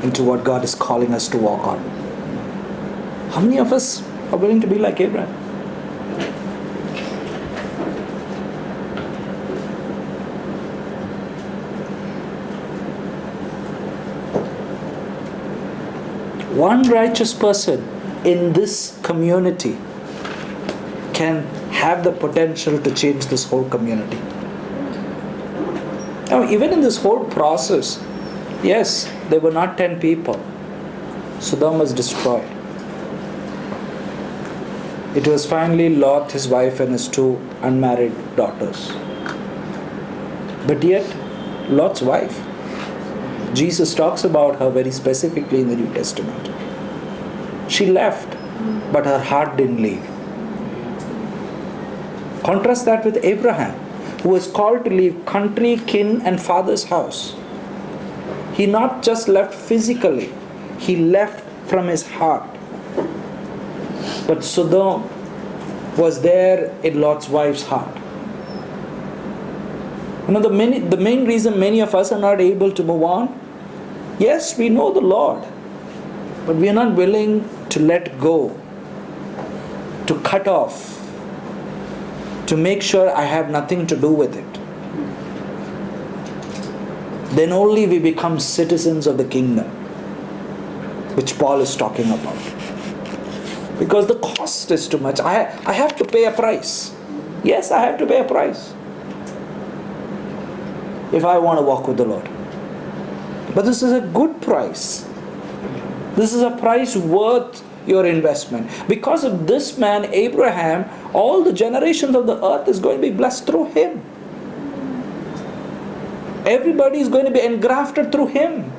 into what God is calling us to walk on. How many of us are willing to be like Abraham? One righteous person in this community can have the potential to change this whole community. Now, even in this whole process, yes, there were not 10 people. Sodom was destroyed. It was finally Lot, his wife, and his 2 unmarried daughters. But yet, Lot's wife, Jesus talks about her very specifically in the New Testament. She left, but her heart didn't leave. Contrast that with Abraham, who was called to leave country, kin, and father's house. He not just left physically, he left from his heart. But Sodom was there in Lot's wife's heart. The main reason many of us are not able to move on, yes, we know the Lord, but we are not willing to let go, to cut off, to make sure I have nothing to do with it. Then only we become citizens of the kingdom, which Paul is talking about. Because the cost is too much. I have to pay a price. Yes, I have to pay a price if I want to walk with the Lord. But this is a good price. This is a price worth your investment. Because of this man, Abraham, all the generations of the earth is going to be blessed through him. Everybody is going to be engrafted through him.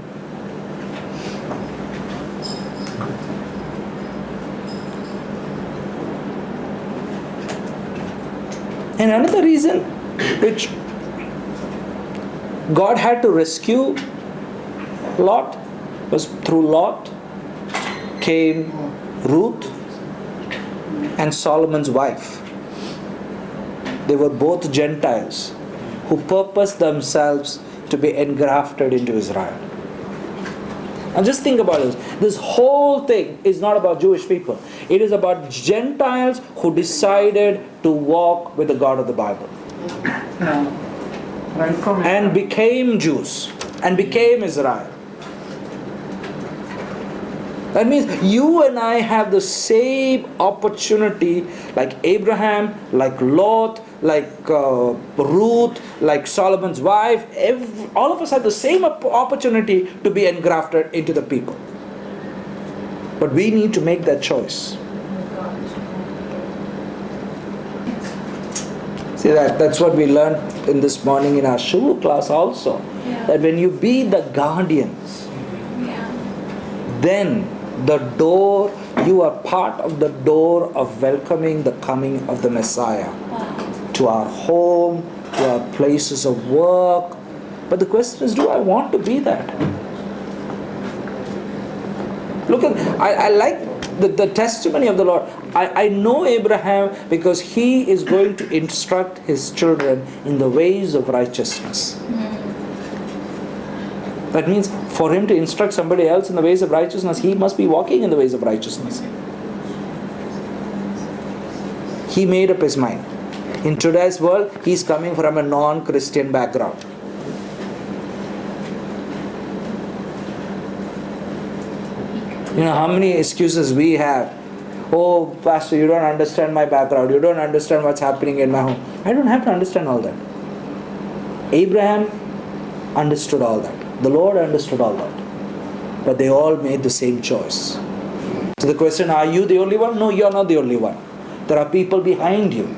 And another reason which God had to rescue Lot was through Lot came Ruth and Solomon's wife. They were both Gentiles who purposed themselves to be engrafted into Israel. Now just think about this. This whole thing is not about Jewish people. It is about Gentiles who decided to walk with the God of the Bible. And became Jews. And became Israel. That means you and I have the same opportunity like Abraham, like Lot, like Ruth, like Solomon's wife. All of us have the same opportunity to be engrafted into the people. But we need to make that choice. See, that's what we learned in this morning in our Shul class also. Yeah. That when you be the guardians, then the door, you are part of the door of welcoming the coming of the Messiah. To our home, to our places of work. But the question is, do I want to be that? Look at, I like the testimony of the Lord. I know Abraham because he is going to instruct his children in the ways of righteousness. That means for him to instruct somebody else in the ways of righteousness, he must be walking in the ways of righteousness. He made up his mind. In today's world, he's coming from a non-Christian background. How many excuses we have. Oh, Pastor, you don't understand my background. You don't understand what's happening in my home. I don't have to understand all that. Abraham understood all that. The Lord understood all that. But they all made the same choice. So the question, are you the only one? No, you're not the only one. There are people behind you.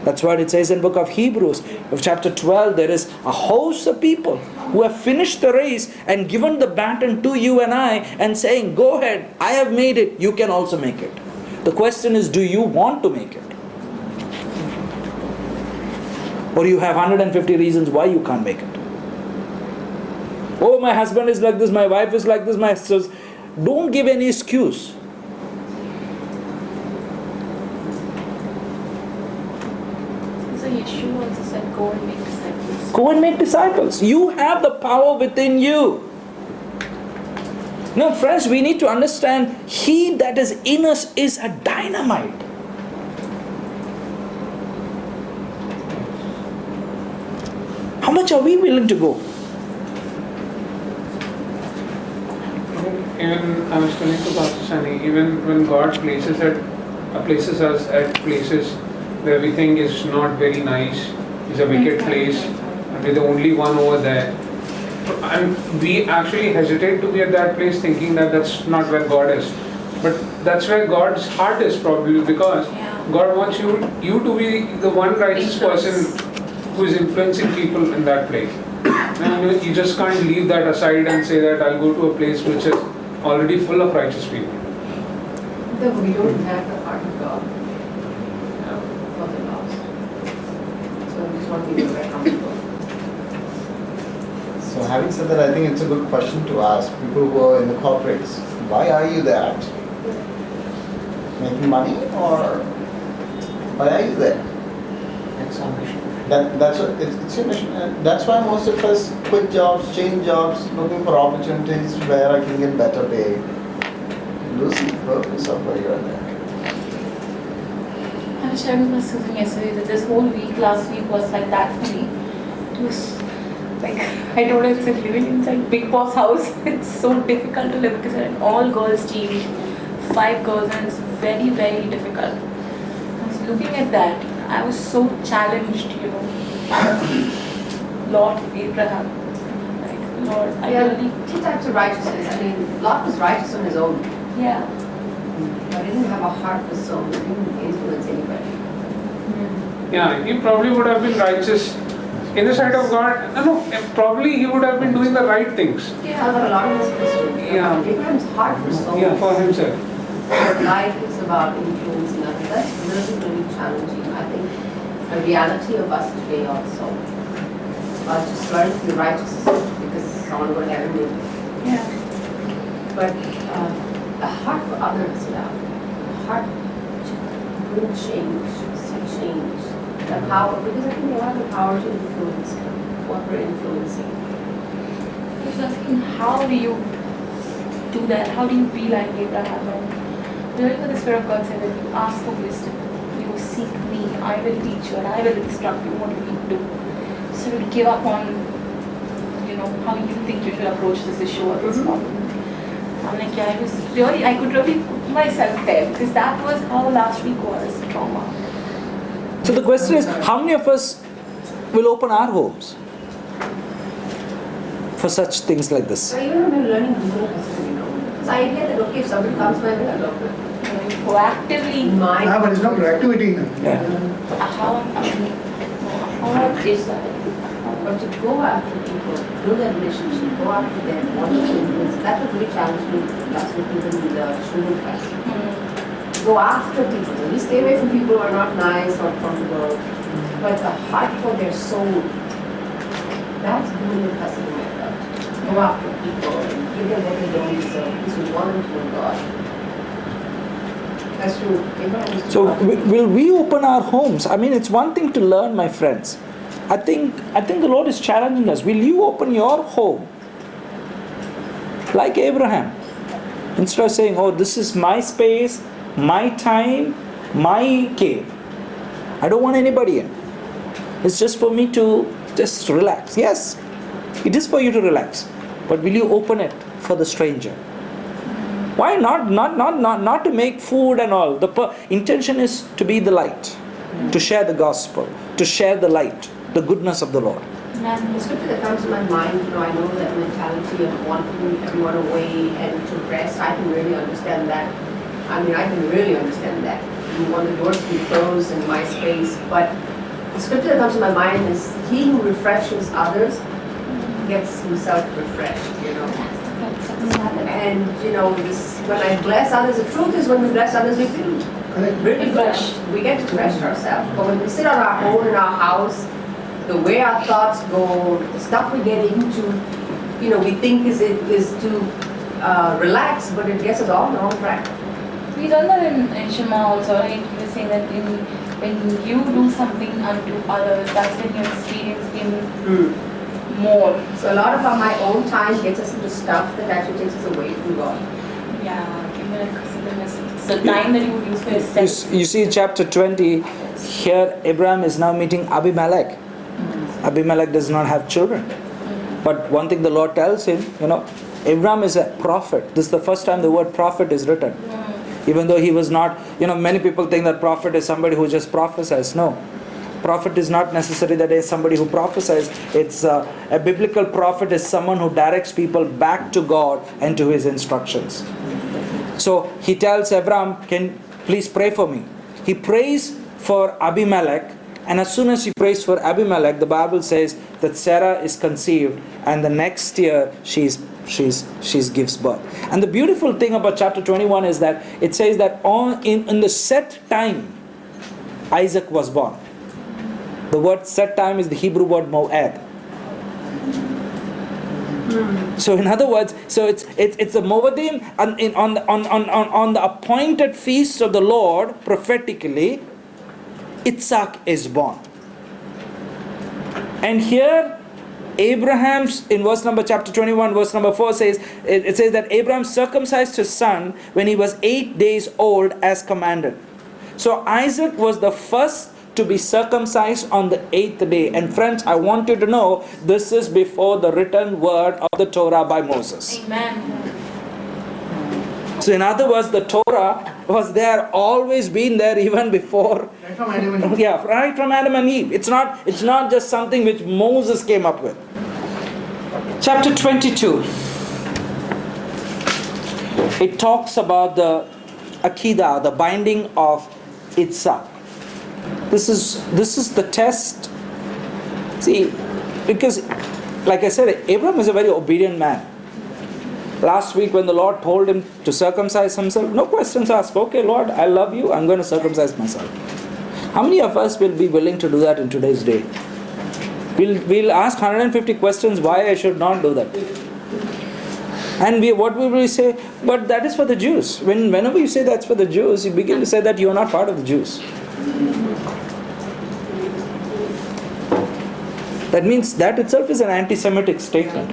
That's what it says in the book of Hebrews, of chapter 12, there is a host of people who have finished the race and given the baton to you and I and saying, go ahead, I have made it, you can also make it. The question is, do you want to make it? Or you have 150 reasons why you can't make it. Oh, my husband is like this, my wife is like this, my sisters. Don't give any excuse. Yeshua also said, go and make disciples. Go and make disciples. You have the power within you. No, friends, we need to understand He that is in us is a dynamite. How much are we willing to go? Even I was telling to Pastor Sunny, even when God places us at places where we think is not very nice, is a wicked place, and we're the only one over there, and we actually hesitate to be at that place thinking that that's not where God is. But that's where God's heart is, probably, because God wants you to be the one righteous person who is influencing people in that place. And you just can't leave that aside and say that I'll go to a place which is already full of righteous people. That we don't have the heart of God for the lost. So I just want to be very comfortable. So having said that, I think it's a good question to ask people who are in the corporates. Why are you there? Making money, or why are you there? It's our mission. That's what it's your mission. And that's why most of us quit jobs, change jobs, looking for opportunities where I can get better pay. Losing the purpose of why you're there. I was sharing with my Susan yesterday that this whole week, last week was like that for me. It was like, I don't know, it's like living inside Big Boss house. It's so difficult to live because it's an all girls team, 5 girls, and it's very, very difficult. I was looking at that. I was so challenged, Lord Abraham. Like, Lord, I really. Two types of righteousness. I mean, Lot was righteous on his own. Yeah. But he didn't have a heart for soul. He didn't influence anybody. Yeah, he probably would have been righteous in the sight of God. No, probably he would have been doing the right things. Yeah, but a lot of us Christians. Yeah. Abraham's heart for soul. Yeah, for himself. But life is about influencing others. That's really, really challenging. I think the reality of us today also. About just learning to be righteous because someone will heaven you. Yeah. But a heart for others, a heart to bring change, see change. The power, because I think they have the power to influence what we're influencing. I was asking, how do you do that? How do you be like Abraham? And really, what the Spirit of God said that you ask for wisdom, you seek me, I will teach you, and I will instruct you what you need to do. So you give up on, how you think you should approach this issue or this problem. I'm like, I could really put myself there because that was how last week was, trauma. So the question is, how many of us will open our homes for such things like this? So even when we're learning Google, this idea that okay, if somebody comes my way, I'll look at it. Proactively. But it's not proactivity. Yeah. How is that? But to go after people, build that relationship, go after them, want to influence, that would really challenge me. That's what people in the children class. Go after people. You stay away from people who are not nice or comfortable, but the heart for their soul, that's doing the custody method. Go after people and give them what they don't deserve. This is wonderful in God. That's true. Amen. So will we open our homes? I mean, it's one thing to learn, my friends. I think the Lord is challenging us. Will you open your home like Abraham? Instead of saying, oh, this is my space, my time, my cave. I don't want anybody in. It's just for me to just relax. Yes, it is for you to relax. But will you open it for the stranger? Why not? Not to make food and all. The intention is to be the light, to share the gospel, to share the light, the goodness of the Lord. The scripture that comes to my mind, I know that mentality of wanting everyone away and to rest, I can really understand that. I can really understand that. You want the doors to be closed in my space, but the scripture that comes to my mind is, he who refreshes others gets himself refreshed, And, when I bless others, the truth is when we bless others, we feel really refreshed. We get refreshed ourselves. But when we sit on our own in our house, the way our thoughts go, the stuff we get into, we think is to relax, but it gets us all in the wrong track. We learned that in Shema also, right? He was saying that when you do something unto others, that's when you experience Him more. So a lot of my own time gets us into stuff that actually takes us away from God. Yeah, give me like a simple message. So time that you would use for yourself. You see chapter 20, here Abraham is now meeting Abimelech. Abimelech does not have children. But one thing the Lord tells him, Abraham is a prophet. This is the first time the word prophet is written. Even though he was not, many people think that prophet is somebody who just prophesies. No. Prophet is not necessarily that is somebody who prophesies. It's a biblical prophet is someone who directs people back to God and to his instructions. So he tells Abraham, can please pray for me. He prays for Abimelech, and as soon as he prays for Abimelech, the Bible says that Sarah is conceived, and the next year she gives birth. And the beautiful thing about chapter 21 is that it says that in the set time, Isaac was born. The word set time is the Hebrew word moed. So in other words, so it's the Moedim on the appointed feast of the Lord prophetically, Isaac is born. And here Abraham's, in verse number chapter 21, verse number 4 says, it says that Abraham circumcised his son when he was 8 days old as commanded. So Isaac was the first to be circumcised on the 8th day. And friends, I want you to know, this is before the written word of the Torah by Moses. Amen. So in other words, the Torah was there, always been there even before. Right from Adam and Eve. Yeah, right from Adam and Eve. It's not just something which Moses came up with. Chapter 22. It talks about the Akedah, the binding of Isaac. This is the test. See, because like I said, Abraham is a very obedient man. Last week when the Lord told him to circumcise himself, no questions asked. Okay, Lord, I love you, I'm going to circumcise myself. How many of us will be willing to do that in today's day? We'll ask 150 questions why I should not do that. And what will we say? But that is for the Jews. Whenever you say that's for the Jews, you begin to say that you are not part of the Jews. That means that itself is an anti-Semitic statement.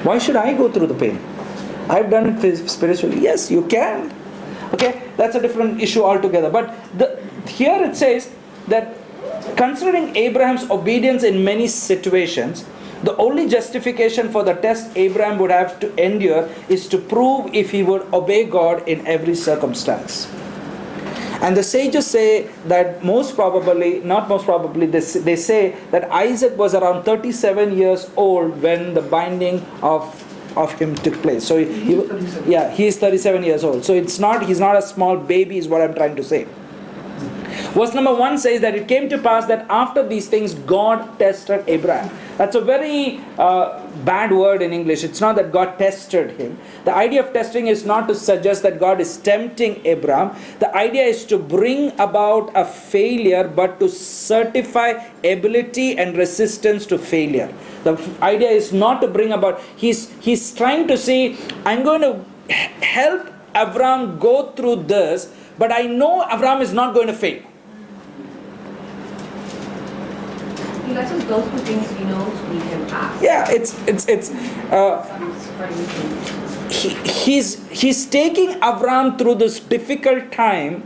Why should I go through the pain? I've done it spiritually. Yes, you can. Okay, that's a different issue altogether. But here it says that considering Abraham's obedience in many situations, the only justification for the test Abraham would have to endure is to prove if he would obey God in every circumstance. And the sages say that they say that Isaac was around 37 years old when the binding of him took place. So he is 37 years old. So he's not a small baby is what I'm trying to say. Verse number 1 says that it came to pass that after these things God tested Abraham. That's a very bad word in English. It's not that God tested him. The idea of testing is not to suggest that God is tempting Abraham. The idea is to bring about a failure, but to certify ability and resistance to failure. The idea is not to bring about, he's trying to say, I'm going to help Abraham go through this, but I know Abraham is not going to fail. He lets us go through things he knows we can pass. Yeah, he's taking Abraham through this difficult time,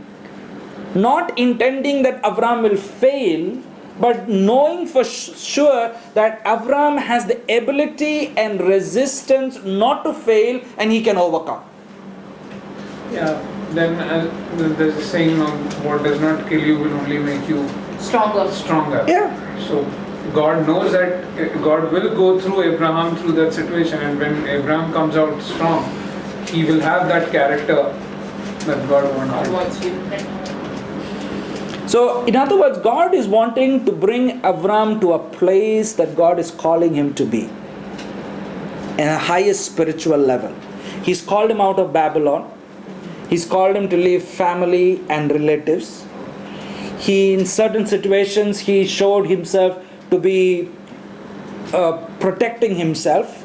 not intending that Abraham will fail, but knowing for sure that Abraham has the ability and resistance not to fail, and he can overcome. Yeah, then there's a saying of what does not kill you will only make you stronger. Yeah. So God knows that God will go through Abraham through that situation, and when Abraham comes out strong, he will have that character that God wants. So, in other words, God is wanting to bring Abraham to a place that God is calling him to be, in a highest spiritual level. He's called him out of Babylon. He's called him to leave family and relatives. In certain situations, he showed himself to be protecting himself,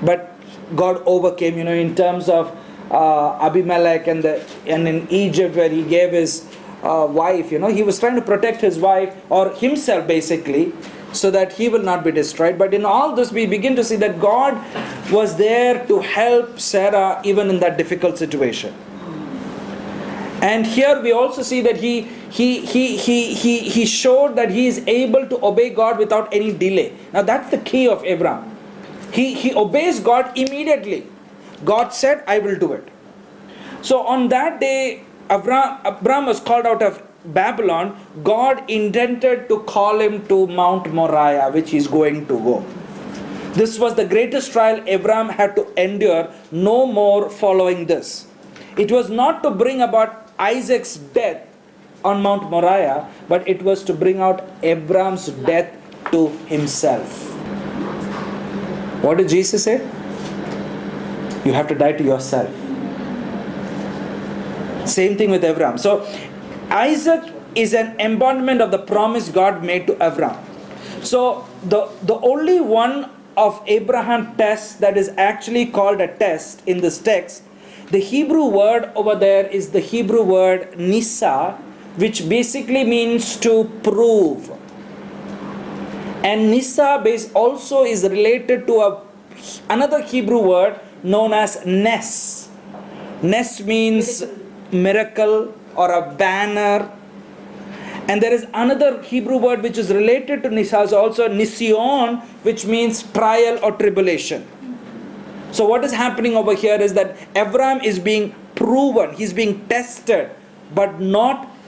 but God overcame. In terms of Abimelech and in Egypt, where he gave his wife. He was trying to protect his wife or himself basically, so that he will not be destroyed. But in all this, we begin to see that God was there to help Sarah even in that difficult situation. And here we also see that he showed that he is able to obey God without any delay. Now that's the key of Abraham. He obeys God immediately. God said, I will do it. So on that day, Abraham was called out of Babylon. God intended to call him to Mount Moriah, which he is going to go. This was the greatest trial Abraham had to endure. No more following this. It was not to bring about Isaac's death on Mount Moriah, but it was to bring out Abraham's death to himself. What did Jesus say? You have to die to yourself. Same thing with Abraham. So Isaac is an embodiment of the promise God made to Abraham. So the only one of Abraham tests that is actually called a test in this text, the Hebrew word over there is the Hebrew word nisa, which basically means to prove. And nisa also is related to another Hebrew word known as nes. Nes means miracle or a banner. And there is another Hebrew word which is related to nisa, also nision, which means trial or tribulation. So what is happening over here is that Abraham is being proven, he's being tested, but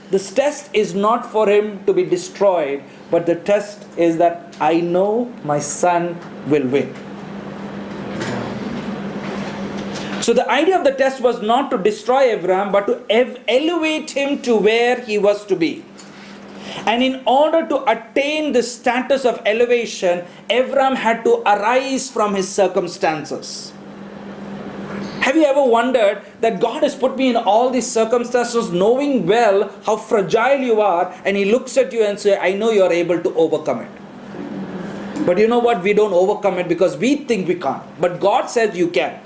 this test is not for him to be destroyed, but the test is that I know my son will win. So the idea of the test was not to destroy Abraham, but to elevate him to where he was to be. And in order to attain the status of elevation, Abraham had to arise from his circumstances. Have you ever wondered that God has put me in all these circumstances knowing well how fragile you are, and He looks at you and says, I know you are able to overcome it. But you know what? We don't overcome it because we think we can't. But God says you can.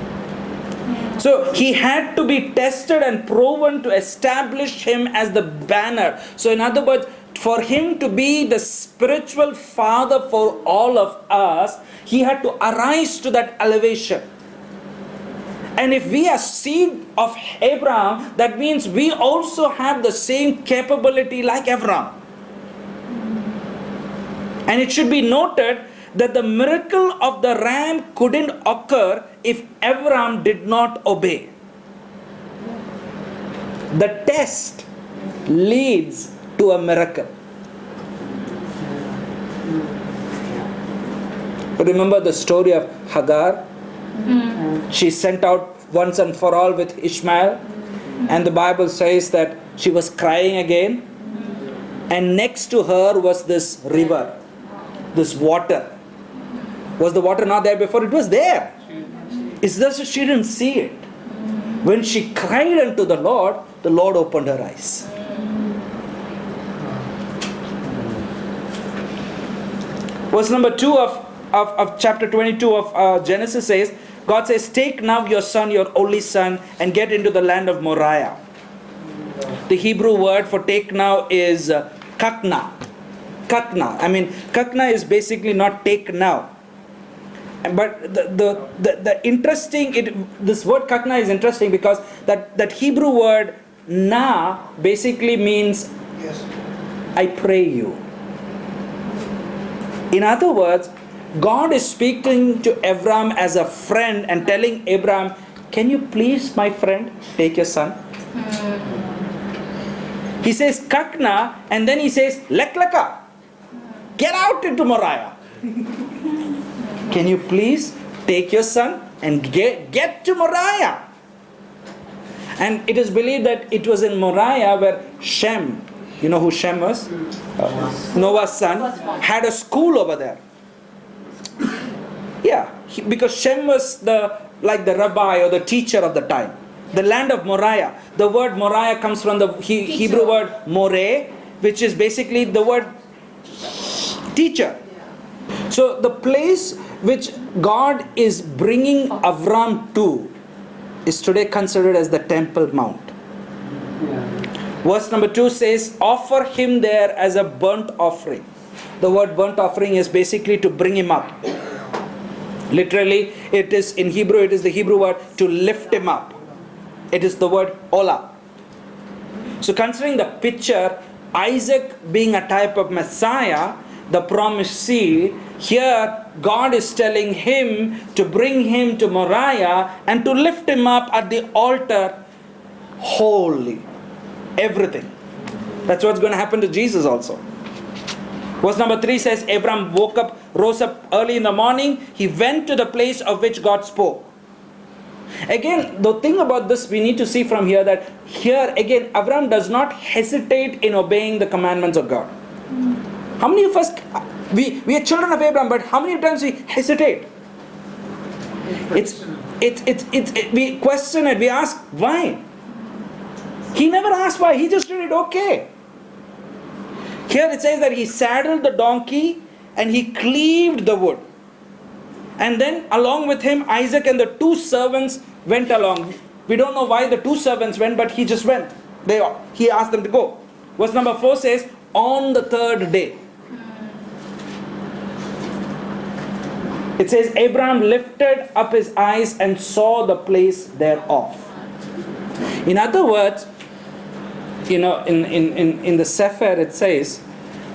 So He had to be tested and proven to establish Him as the banner. So in other words, for Him to be the spiritual father for all of us, He had to arise to that elevation. And if we are seed of Abraham, that means we also have the same capability like Abraham. And it should be noted that the miracle of the ram couldn't occur if Abraham did not obey. The test leads to a miracle. Remember the story of Hagar? She sent out once and for all with Ishmael, and the Bible says that she was crying again, and next to her was this river, this water. Was the water not there before? It was there. It's just that she didn't see it. When she cried unto the Lord opened her eyes. Verse number 2 of chapter 22 of Genesis says, God says, take now your son, your only son, and get into the land of Moriah. The Hebrew word for take now is kakna. Kakna. I mean, kakna is basically not take now. But the interesting, this word kakna is interesting because that Hebrew word na basically means I pray you. In other words, God is speaking to Abraham as a friend and telling Abraham, can you please, my friend, take your son? He says kakna, and then he says leklaka. Get out into Moriah. Can you please take your son and get to Moriah? And it is believed that it was in Moriah where Shem, you know who Shem was? Noah's son, had a school over there. Yeah, because Shem was the rabbi or the teacher of the time. The land of Moriah. The word Moriah comes from the Hebrew word more, which is basically the word teacher. So the place which God is bringing Avram to is today considered as the Temple Mount. Verse number 2 says, offer him there as a burnt offering. The word burnt offering is basically to bring him up. Literally, it is in Hebrew, it is the Hebrew word to lift him up. It is the word ola. So considering the picture, Isaac being a type of Messiah, the promised seed, here God is telling him to bring him to Moriah and to lift him up at the altar wholly. Everything. That's what's going to happen to Jesus also. Verse number 3 says, Abraham rose up early in the morning. He went to the place of which God spoke. Again, the thing about this we need to see from here that here again, Abraham does not hesitate in obeying the commandments of God. How many of us, we are children of Abraham, but how many times we hesitate? We question it, we ask why. He never asked why, he just did it okay. Here it says that he saddled the donkey and he cleaved the wood. And then along with him, Isaac and the 2 servants went along. We don't know why the 2 servants went, but he just went. He asked them to go. Verse number 4 says, on the 3rd day. It says, Abraham lifted up his eyes and saw the place thereof. In other words, in the Sefer it says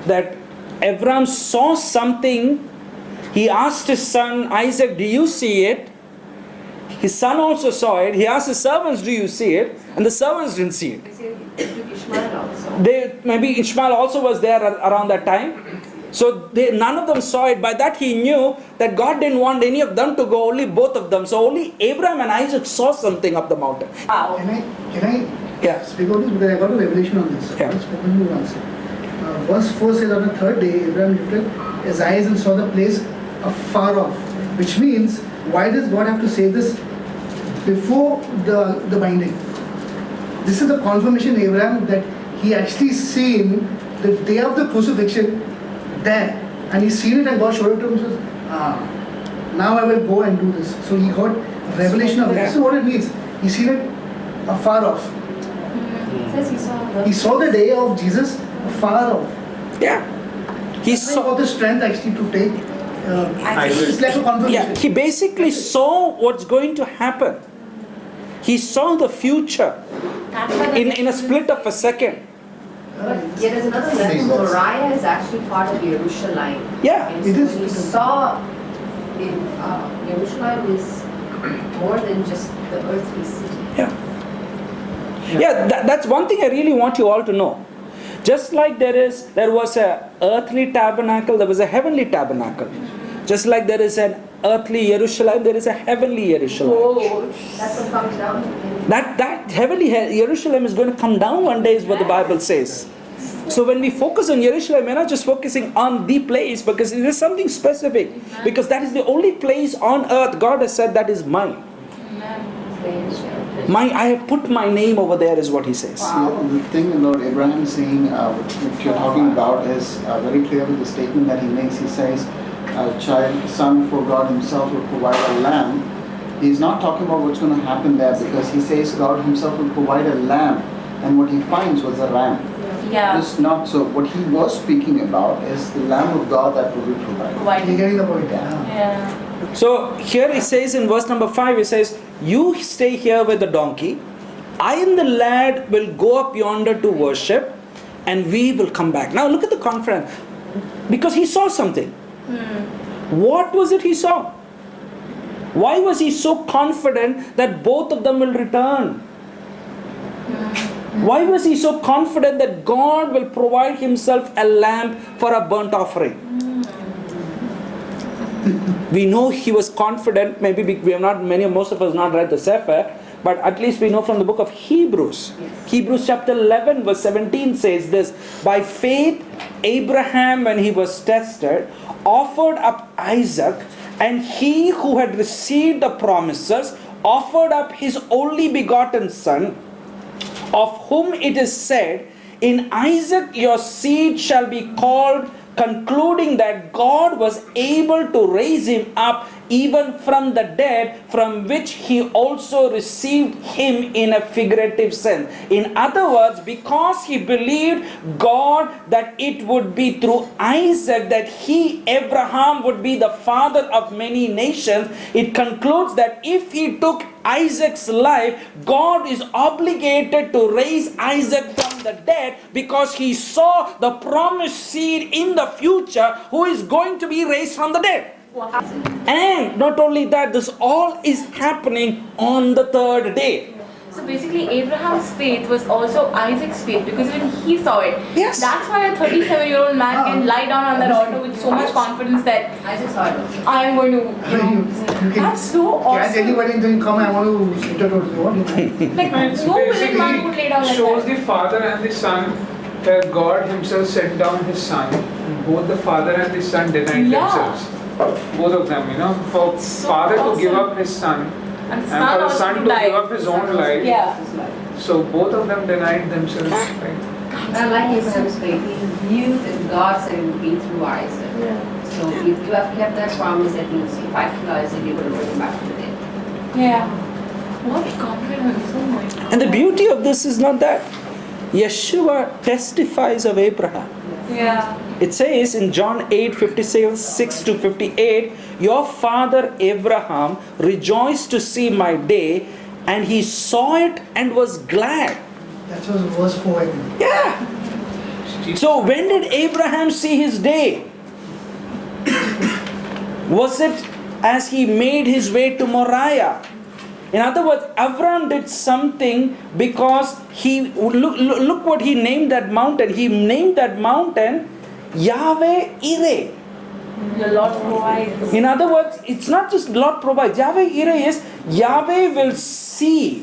that Abraham saw something. He asked his son Isaac, do you see it? His son also saw it. He asked his servants, do you see it? And the servants didn't see it. They say it took Ishmael also. Maybe Ishmael also was there around that time. So none of them saw it. By that he knew that God didn't want any of them to go, only both of them. So only Abraham and Isaac saw something up the mountain. Wow. Can I speak on this? Because I got a revelation on this. Yeah. I've spoken to you once. Verse 4 says, on the 3rd day, Abraham lifted his eyes and saw the place afar off. Which means, why does God have to say this before the binding? This is the confirmation, Abraham, that he actually seen the day of the crucifixion there. And he's seen it and God showed it to him and says, now I will go and do this. So he got revelation of it. This is what it means. He's seen it afar off. It says He saw the day of Jesus afar off. Yeah. He He got the strength actually to take. It's like a confirmation. Yeah, he basically saw what's going to happen. He saw the future in a split of a second. Yet there's another level. Moriah is actually part of Jerusalem. Yeah, And it so is. we saw in Jerusalem is more than just the earthly city. Yeah, that's one thing I really want you all to know. Just like there was a earthly tabernacle, there was a heavenly tabernacle. Just like there is an earthly Jerusalem, there is a heavenly Jerusalem. That's what comes down. That heavenly Jerusalem is going to come down one day is what the Bible says. So when we focus on Jerusalem, we're not just focusing on the place because it is something specific. Because that is the only place on earth God has said that is mine. I have put my name over there is what he says. The thing about Abraham saying, what you're talking about is very clear with the statement that he makes. He says, son for God himself will provide a lamb. He's not talking about what's going to happen there because he says God himself will provide a lamb. And what he finds was a ram. Yeah. It's not so. What he was speaking about is the lamb of God that will be provided. You're getting the point. Yeah. So here he says in verse number 5, he says, you stay here with the donkey. I and the lad will go up yonder to worship and we will come back. Now look at the confidence. Because he saw something. What was it he saw? Why was he so confident that both of them will return? Why was he so confident that God will provide himself a lamb for a burnt offering? We know he was confident. Maybe we have not, most of us not read the Sefer, but at least we know from the book of Hebrews. Yes. Hebrews chapter 11 verse 17 says this, by faith Abraham when he was tested offered up Isaac, and he who had received the promises offered up his only begotten son, of whom it is said, in Isaac your seed shall be called, concluding that God was able to raise him up even from the dead, from which he also received him in a figurative sense. In other words, because he believed God that it would be through Isaac that he, Abraham, would be the father of many nations, it concludes that if he took Isaac's life, God is obligated to raise Isaac from the dead because he saw the promised seed in the future who is going to be raised from the dead. And not only that, this all is happening on the third day. So basically, Abraham's faith was also Isaac's faith, because when he saw it, Yes. that's why a 37-year-old man can lie down on that altar with so much confidence that I just saw it. I am going to, that's so Can't awesome. anybody then come, I want to sit at what? Like, It's no willing man would lay down like shows that. the Father and the Son, where God Himself sent down His Son. Both the Father and the Son denied Yeah. themselves. Both of them, for So Father to give awesome. up His Son, And and son for the also Son to died. give up His own life. Yeah. So both of them denied themselves. Right? I like Abraham's faith. He knew that God said it would be through Isaac. Yeah. So if you have kept that promise that means if I kill Isaac, you're going to bring him back to the dead. Yeah. What confidence, oh my God. And the beauty of this is not that. Yeshua testifies of Abraham. Yeah. It says in John 8:56 to 58, your father Abraham rejoiced to see my day, and he saw it and was glad. That was verse 4, I think. Yeah. So when did Abraham see his day? Was it as he made his way to Moriah? In other words, Abraham did something because he look what he named that mountain. He named that mountain Yahweh Ireh. The Lord provides. In other words, it's not just Lord provides. Yahweh Ireh is Yahweh will see,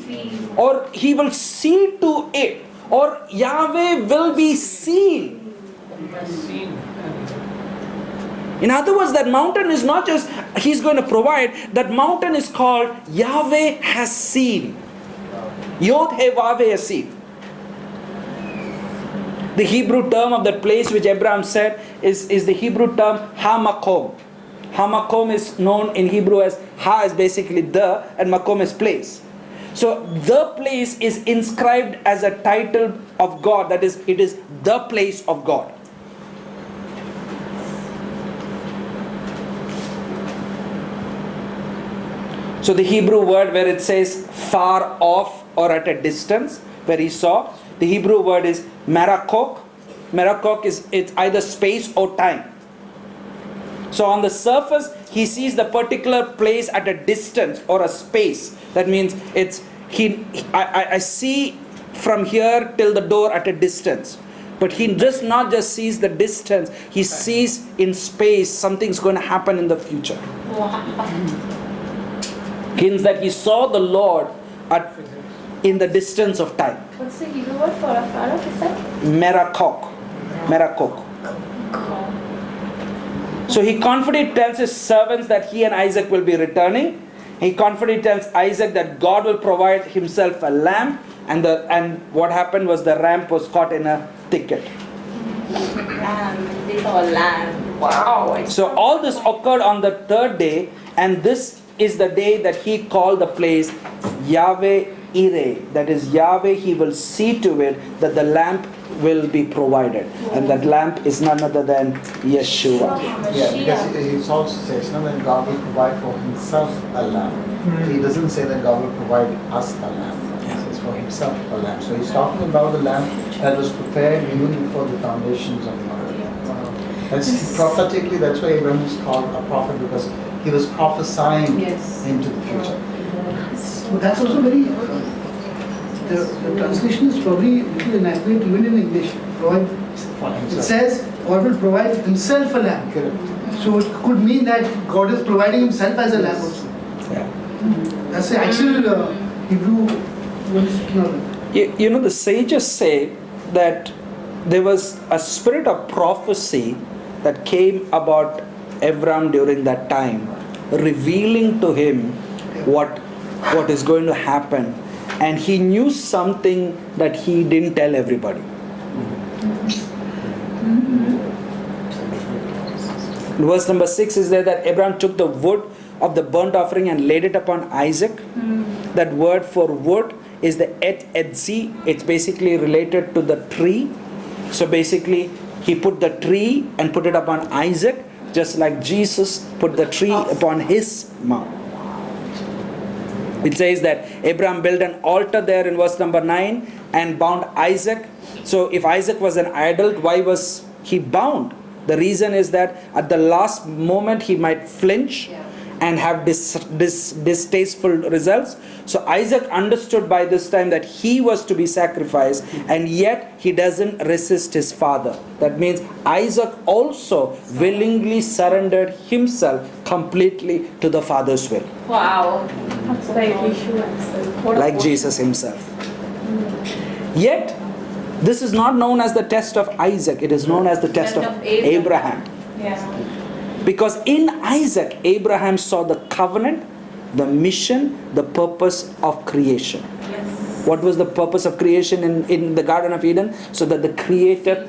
or He will see to it, or Yahweh will be seen. Seen. In other words, that mountain is not just He's going to provide. That mountain is called Yahweh has seen. Yod He Vaveh has seen. The Hebrew term of that place which Abraham said is the Hebrew term Ha-makom. Ha-makom is known in Hebrew as Ha is basically the, and Makom is place. So the place is inscribed as a title of God. That is, it is the place of God. So the Hebrew word where it says far off or at a distance, where he saw, the Hebrew word is merakok. Merakok is it's either space or time. So on the surface, he sees the particular place at a distance or a space. That means I see from here till the door at a distance. But he not just sees the distance, he sees in space something's going to happen in the future. Means that he saw the Lord in the distance of time. What's the Hebrew word for a far off? Is that? Merakok. Merakok. So he confidently tells his servants that he and Isaac will be returning. He confidently tells Isaac that God will provide himself a lamb, and what happened was the ram was caught in a thicket. Lamb. They saw a lamb. Wow. So all this occurred on the third day, and this is the day that he called the place Yahweh Ireh. That is Yahweh, he will see to it that the lamp will be provided. And that lamp is none other than Yeshua. Yeah, because it also says that God will provide for himself a lamb. He doesn't say that God will provide us a lamb. He says for himself a lamb. So he's talking about the lamb that was prepared even before the foundations of the world. That's prophetically, that's why Abraham is called a prophet, because he was prophesying Yes. into the future. So that's also very, the translation is probably a little inaccurate even in English. Provide, For it himself. says God will provide himself a lamb. Correct. So it could mean that God is providing himself as a lamb also. Yeah. That's the actual Hebrew word. You know, the sages say that there was a spirit of prophecy that came about Abraham during that time, revealing to him what is going to happen, and he knew something that he didn't tell everybody. Verse number 6 is there that Abraham took the wood of the burnt offering and laid it upon Isaac. That word for wood is the etzi. It's basically related to the tree. So basically, he put the tree and put it upon Isaac, just like Jesus put the tree upon his mount. It says that Abraham built an altar there in verse number 9 and bound Isaac. So if Isaac was an adult, why was he bound? The reason is that at the last moment he might flinch and have distasteful results. So Isaac understood by this time that he was to be sacrificed, and yet he doesn't resist his father. That means Isaac also willingly surrendered himself completely to the Father's will. Wow. That's like Yeshua himself. What a Like portion. Jesus himself. Yet, this is not known as the test of Isaac, it is known as the test of Abraham. Yeah. Because in Isaac, Abraham saw the covenant, the mission, the purpose of creation. Yes. What was the purpose of creation in the Garden of Eden? So that the Creator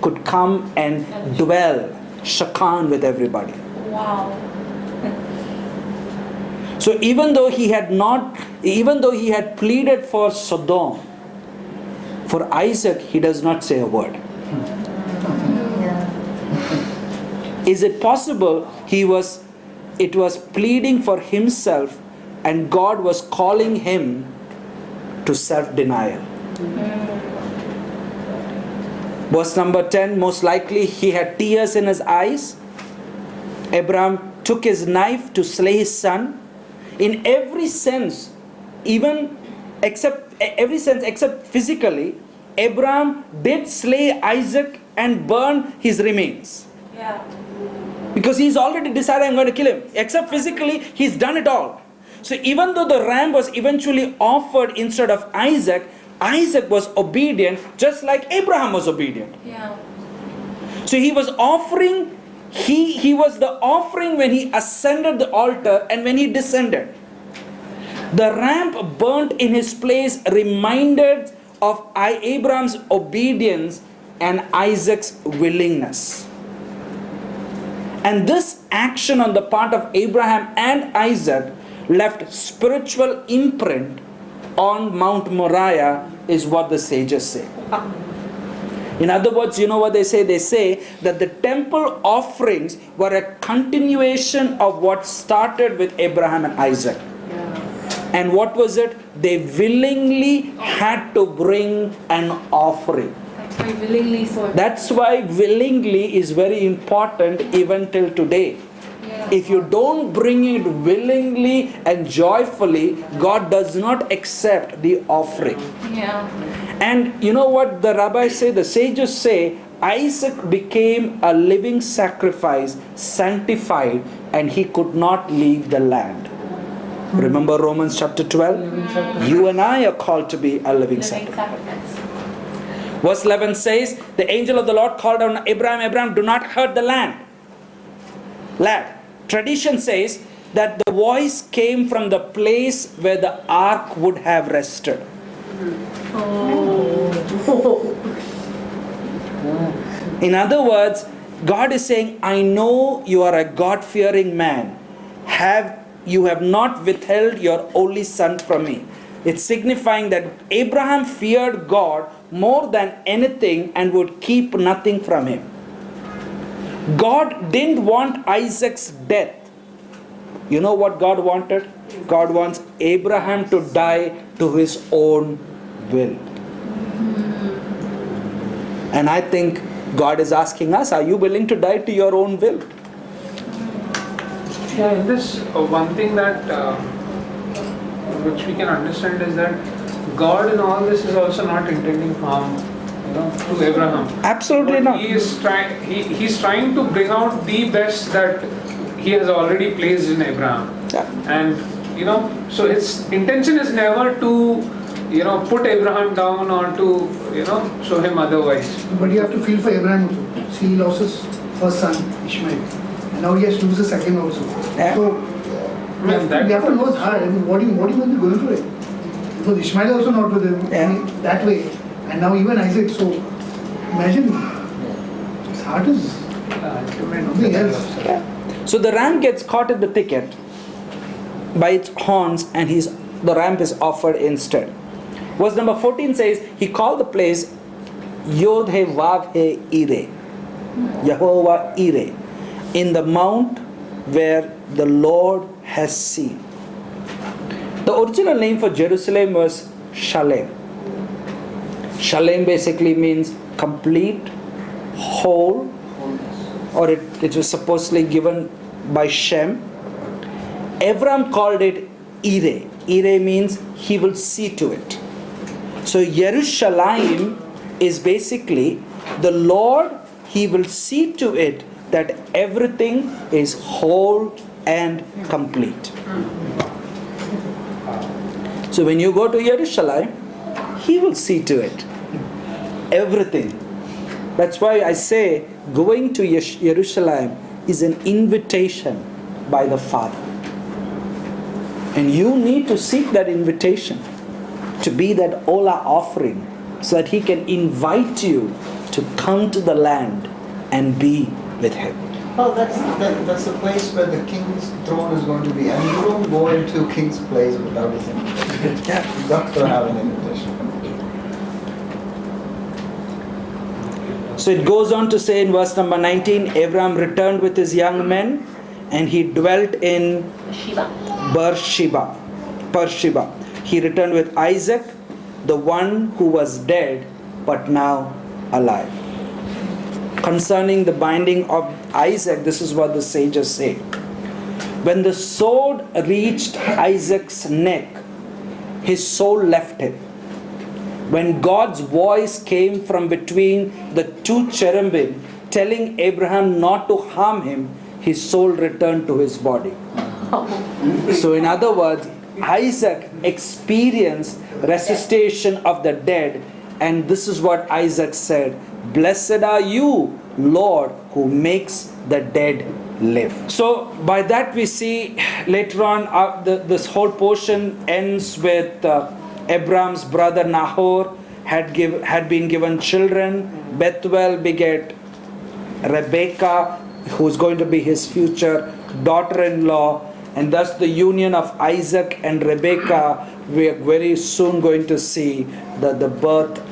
could come and dwell, shakan with everybody. Wow. So even though he had pleaded for Sodom, for Isaac, he does not say a word. Is it possible it was pleading for himself and God was calling him to self-denial? Verse number 10, most likely he had tears in his eyes. Abraham took his knife to slay his son. In every sense, except physically, Abraham did slay Isaac and burn his remains. Yeah. Because he's already decided, I'm going to kill him. Except physically, he's done it all. So even though the ram was eventually offered instead of Isaac, Isaac was obedient just like Abraham was obedient. Yeah. So he was offering, he was the offering when he ascended the altar and when he descended. The ram burnt in his place reminded of Abraham's obedience and Isaac's willingness. And this action on the part of Abraham and Isaac left spiritual imprint on Mount Moriah, is what the sages say. In other words, you know what they say? They say that the temple offerings were a continuation of what started with Abraham and Isaac. And what was it? They willingly had to bring an offering. That's why willingly so. That's why willingly is very important even till today. Yeah. If you don't bring it willingly and joyfully, God does not accept the offering. Yeah. And you know what the rabbis say, the sages say, Isaac became a living sacrifice, sanctified, and he could not leave the land. Remember Romans chapter 12? You and I are called to be a living sacrifice. Verse 11 says, the angel of the Lord called on Abraham, Abraham, do not hurt the lad. Tradition says that the voice came from the place where the ark would have rested. In other words, God is saying, I know you are a God-fearing man. You have not withheld your only son from me. It's signifying that Abraham feared God more than anything and would keep nothing from him. God didn't want Isaac's death. You know what God wanted? God wants Abraham to die to his own will. And I think God is asking us, are you willing to die to your own will? Yeah, in this, one thing that which we can understand is that God in all this is also not intending harm, to Abraham. Absolutely But not. He's trying to bring out the best that he has already placed in Abraham. Yeah. And so his intention is never to put Abraham down or to show him otherwise. But you have to feel for Abraham also. See, he lost his first son, Ishmael. And now he has to lose the second also. Yeah. So, you have to know his heart. I mean, what do you want to go through it? Because Ishmael also not with him that way. And now even Isaac. So, imagine, his heart is something else. So the ram gets caught in the thicket. by its horns, and the ram is offered instead. Verse number 14 says, he called the place Yod He Vav He Ire, Yehovah Ire, in the mount where the Lord has seen. The original name for Jerusalem was Shalem. Shalem basically means complete, whole, or it was supposedly given by Shem. Abraham called it Ire. Ire means he will see to it. So Jerusalem is basically the Lord, he will see to it that everything is whole and complete. So when you go to Jerusalem, he will see to it. Everything. That's why I say going to Jerusalem is an invitation by the Father. And you need to seek that invitation to be that Ola offering so that he can invite you to come to the land and be with him. Well, that's the place where the king's throne is going to be. And you don't go into king's place without his invitation. Yeah. You've got to have an invitation. So it goes on to say in verse number 19, Abraham returned with his young men and he dwelt in Beersheba. He returned with Isaac, the one who was dead but now alive. Concerning the binding of Isaac, this is what the sages say. When the sword reached Isaac's neck, his soul left him. When God's voice came from between the two cherubim telling Abraham not to harm him, his soul returned to his body. So in other words, Isaac experienced resuscitation of the dead, and this is what Isaac said, "Blessed are you, Lord, who makes the dead live." So by that we see later on this whole portion ends with Abraham's brother Nahor had been given children. Bethuel begat Rebekah, who's going to be his future daughter-in-law, and thus the union of Isaac and Rebekah, we are very soon going to see the birth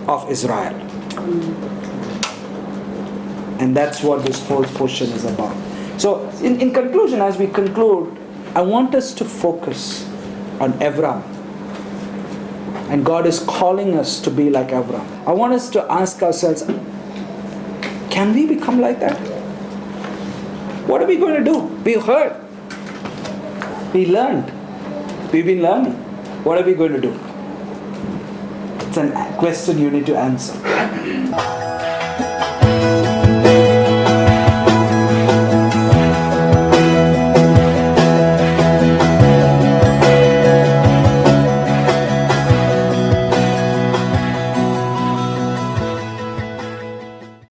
of Israel. And that's what this whole portion is about. So in conclusion, as we conclude, I want us to focus on Abraham. And God is calling us to be like Abraham. I want us to ask ourselves, can we become like that? What are we going to do? We heard. We learned. We've been learning. What are we going to do? It's a question you need to answer.